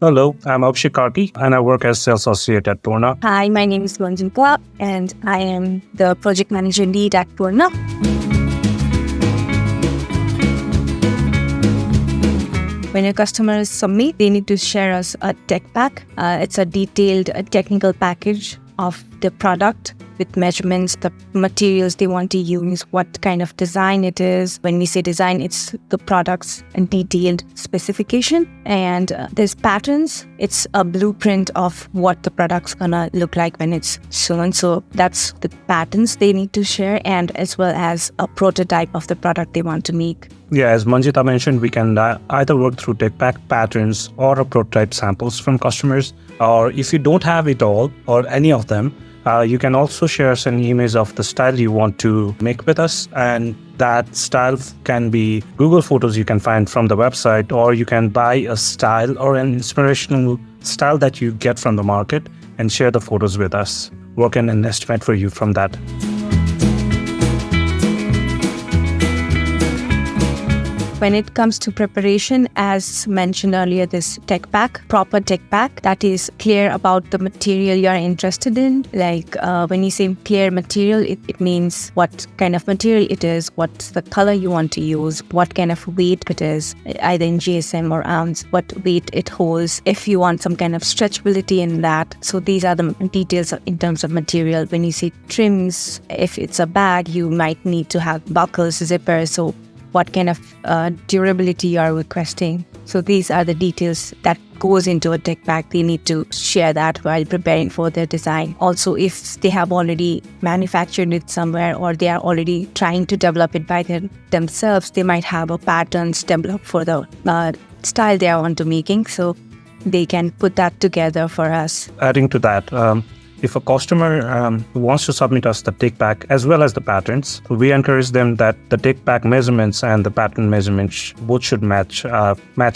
Hello, I'm Abhishek and I work as sales associate at Purnaa. Hi, my name is Manjita and I am the project manager lead at Purnaa. When your customers submit, they need to share us a tech pack. It's a detailed technical package of the product with measurements, the materials they want to use, what kind of design it is. When we say design, it's the product's detailed specification. And there's patterns. It's a blueprint of what the product's gonna look like when it's shown. So that's the patterns they need to share, and as well as a prototype of the product they want to make. Yeah, as Manjita mentioned, we can either work through tech pack patterns or a prototype samples from customers. Or if you don't have it all or any of them, you can also share us an image of the style you want to make with us. And that style can be Google Photos you can find from the website, or you can buy a style or an inspirational style that you get from the market and share the photos with us. Work in an estimate for you from that. When it comes to preparation, as mentioned earlier, this tech pack, proper tech pack that is clear about the material you're interested in. Like when you say clear material, it means what kind of material it is, what's the color you want to use, what kind of weight it is, either in GSM or ounce, what weight it holds, if you want some kind of stretchability in that. So these are the details in terms of material. When you say trims, if it's a bag, you might need to have buckles, zippers, so what kind of durability you are requesting. So these are the details that goes into a tech pack. They need to share that while preparing for their design. Also, if they have already manufactured it somewhere or they are already trying to develop it by themselves, they might have a patterns developed for the style they want to making. So they can put that together for us. Adding to that, if a customer wants to submit us the tech pack as well as the patterns, we encourage them that the tech pack measurements and the pattern measurements both should match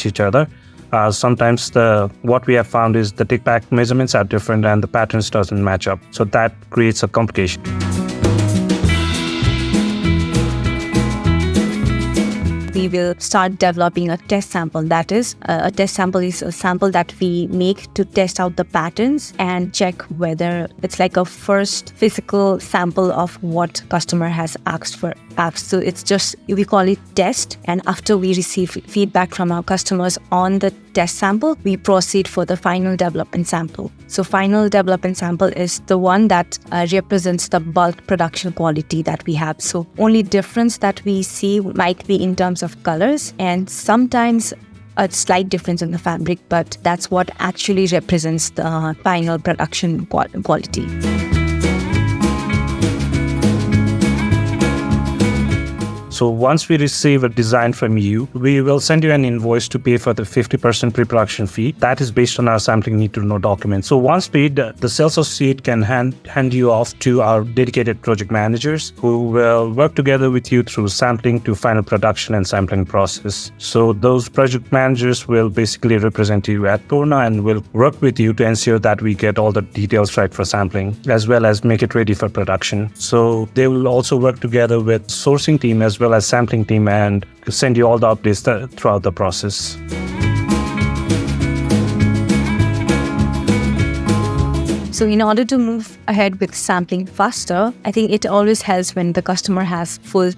each other. Sometimes what we have found is the tech pack measurements are different and the patterns doesn't match up. So that creates a complication. We will start developing a test sample. That is, a test sample is a sample that we make to test out the patterns and check whether it's like a first physical sample of what customer has asked for. So it's just, we call it test. And after we receive feedback from our customers on the test sample, we proceed for the final development sample. So final development sample is the one that represents the bulk production quality that we have. So only difference that we see might be in terms of colors and sometimes a slight difference in the fabric, but that's what actually represents the final production quality. So once we receive a design from you, we will send you an invoice to pay for the 50% pre-production fee. That is based on our sampling need to know document. So once paid, the sales associate can hand you off to our dedicated project managers who will work together with you through sampling to final production and sampling process. So those project managers will basically represent you at Purnaa and will work with you to ensure that we get all the details right for sampling as well as make it ready for production. So they will also work together with sourcing team as well as sampling team and send you all the updates throughout the process. So in order to move ahead with sampling faster, I think it always helps when the customer has full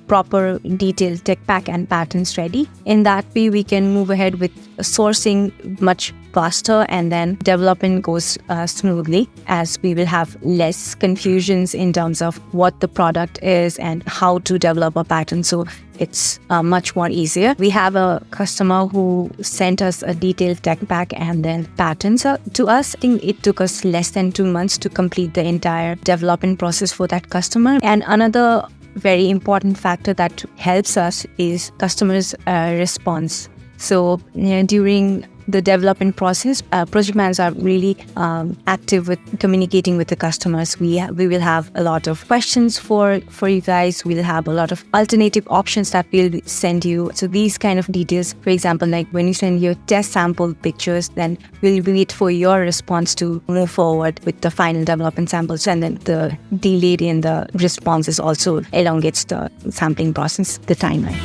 proper detailed tech pack and patterns ready. In that way, we can move ahead with sourcing much faster and then development goes smoothly, as we will have less confusions in terms of what the product is and how to develop a pattern. So it's much more easier. We have a customer who sent us a detailed tech pack and then patterns to us. I think it took us less than 2 months to complete the entire development process for that customer. And another very important factor that helps us is customers' response. So during the development process, project managers are really active with communicating with the customers. We will have a lot of questions for you guys. We'll have a lot of alternative options that we'll send you. So these kind of details, for example, like when you send your test sample pictures, then we'll wait for your response to move forward with the final development samples. And then the delay in the responses also elongates the sampling process, the timeline.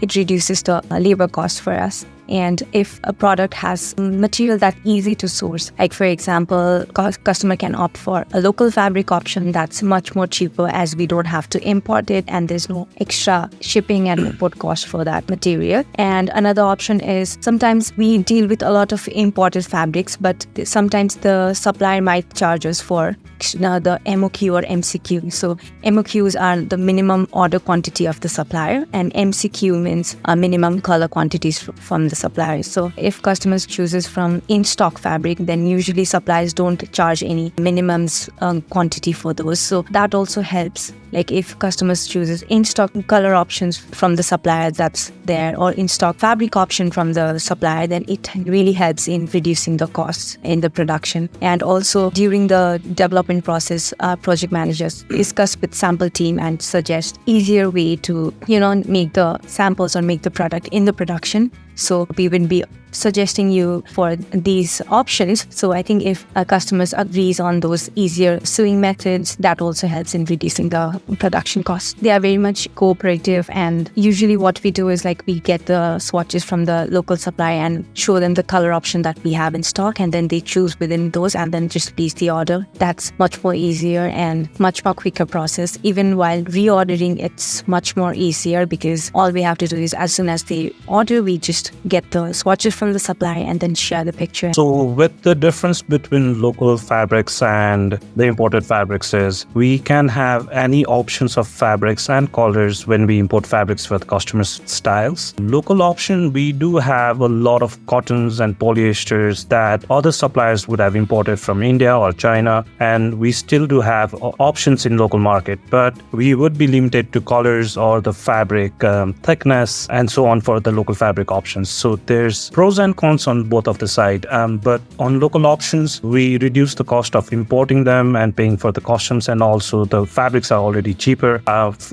it reduces the labor cost for us. And if a product has material that's easy to source, like for example, customer can opt for a local fabric option that's much more cheaper, as we don't have to import it and there's no extra shipping and import cost for that material. And another option is sometimes we deal with a lot of imported fabrics, but sometimes the supplier might charge us for the MOQ or MCQ. So MOQs are the minimum order quantity of the supplier, and MCQ means minimum color quantities from the supplier. So if customers chooses from in-stock fabric, then usually suppliers don't charge any minimums quantity for those. So that also helps. Like if customers chooses in-stock color options from the supplier that's there, or in-stock fabric option from the supplier, then it really helps in reducing the costs in the production. And also during the development process, project managers discuss with sample team and suggest easier way to, make the samples or make the product in the production. So we will be suggesting you for these options. So I think if customers agrees on those easier sewing methods, that also helps in reducing the production costs. They are very much cooperative, and usually what we do is like we get the swatches from the local supplier and show them the color option that we have in stock, and then they choose within those and then just place the order. That's much more easier and much more quicker process. Even while reordering, it's much more easier because all we have to do is as soon as they order, we just get the swatches from the supplier and then share the picture. So with the difference between local fabrics and the imported fabrics is we can have any options of fabrics and colors when we import fabrics with customers' styles. Local option, we do have a lot of cottons and polyesters that other suppliers would have imported from India or China, and we still do have options in local market, but we would be limited to colors or the fabric thickness and so on for the local fabric options. So there's pros and cons on both of the side, but on local options we reduce the cost of importing them and paying for the customs, and also the fabrics are already cheaper.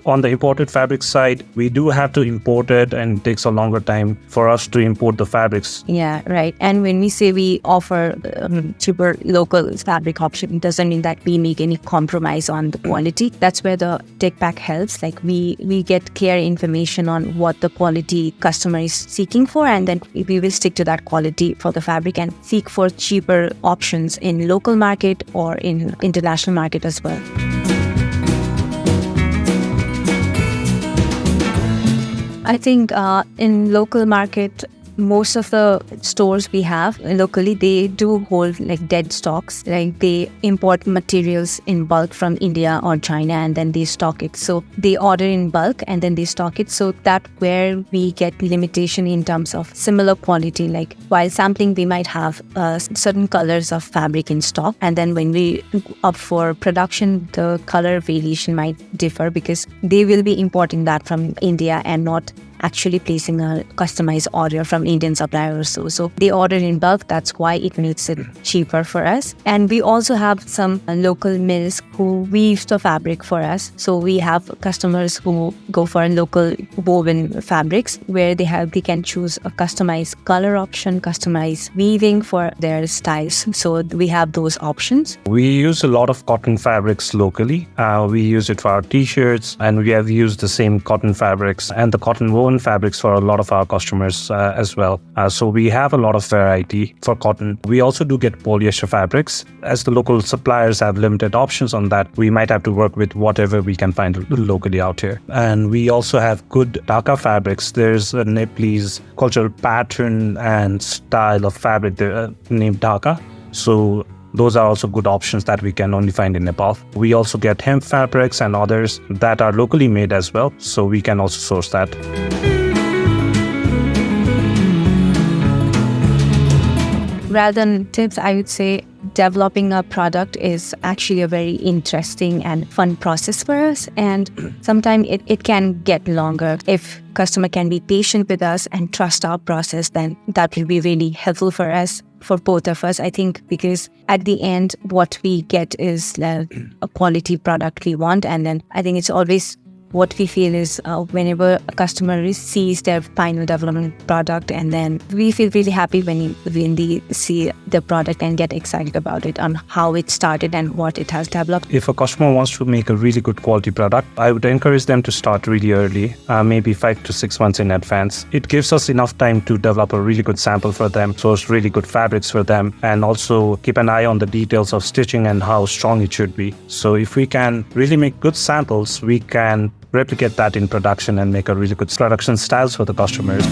On the imported fabric side, we do have to import it and it takes a longer time for us to import the fabrics. Yeah, right. And when we say we offer cheaper local fabric option, it doesn't mean that we make any compromise on the quality. That's where the tech pack helps. Like we get clear information on what the quality customer is seeking for, and then we will stick to that quality for the fabric and seek for cheaper options in local market or in international market as well. I think in local market, most of the stores we have locally, they do hold like dead stocks. Like they import materials in bulk from India or China and then they stock it. So they order in bulk and then they stock it. So that where we get limitation in terms of similar quality. Like while sampling, we might have certain colors of fabric in stock. And then when we opt for production, the color variation might differ because they will be importing that from India and not actually placing a customized order from Indian supplier or so. So they order in bulk. That's why it makes it cheaper for us. And we also have some local mills who weave the fabric for us. So we have customers who go for local woven fabrics where they can choose a customized color option, customized weaving for their styles. So we have those options. We use a lot of cotton fabrics locally. We use it for our t-shirts, and we have used the same cotton fabrics and the cotton woven fabrics for a lot of our customers as well. So we have a lot of variety for cotton. We also do get polyester fabrics. As the local suppliers have limited options on that, we might have to work with whatever we can find locally out here. And we also have good Dhaka fabrics. There's a Nepalese cultural pattern and style of fabric named Dhaka. So those are also good options that we can only find in Nepal. We also get hemp fabrics and others that are locally made as well, so we can also source that. Rather than tips, I would say developing a product is actually a very interesting and fun process for us. And sometimes it can get longer. If customer can be patient with us and trust our process, then that will be really helpful for us, for both of us, I think, because at the end, what we get is a quality product we want. And then I think it's always what we feel is whenever a customer sees their final development product, and then we feel really happy when they see the product and get excited about it, on how it started and what it has developed. If a customer wants to make a really good quality product, I would encourage them to start really early, maybe 5 to 6 months in advance. It gives us enough time to develop a really good sample for them, source really good fabrics for them, and also keep an eye on the details of stitching and how strong it should be. So if we can really make good samples, we can replicate that in production and make a really good production styles for the customers.